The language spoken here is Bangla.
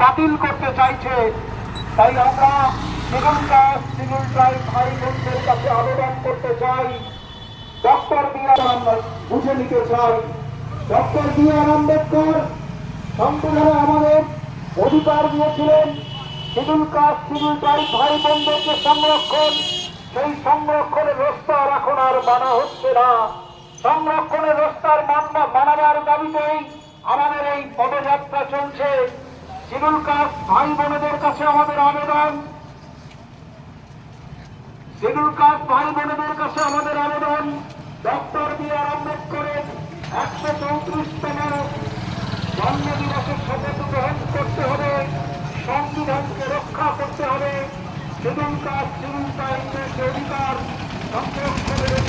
বাতিল করতে চাইছে। তাই আমরা শিডিউল কাস্ট শিডিউল ট্রাইব ভাই বোনদের কাছে আবেদন করতে চাই, ডক্টর বুঝে নিতে চাই। Doctor B.R.. আম্বেদকর সংবিধানে আমাদের অধিকার দিয়েছিলেন শিডিউল কাস্ট শিডিউল ট্রাইব ভাই বোনদেরকে সংরক্ষণ। সেই সংরক্ষণের রাস্তার এখন আর মানা হচ্ছে না। সংরক্ষণের রাস্তার মানাবার দাবিতেই আমাদের এই পদযাত্রা চলছে। শিডিউল কাস্ট ভাই বোনেদের কাছে আমাদের আবেদন, শিডিউল কাস্ট ভাই বোনেদের কাছে আমাদের আবেদন, ডক্টর বি.আর. আম্বেদকরের 134তম জন্মদিবসের শপথ গ্রহণ করতে হবে, সংবিধানকে রক্ষা করতে হবে, শিডিউল কাস্ট শিডিউল ট্রাইবের অধিকার সংরক্ষণের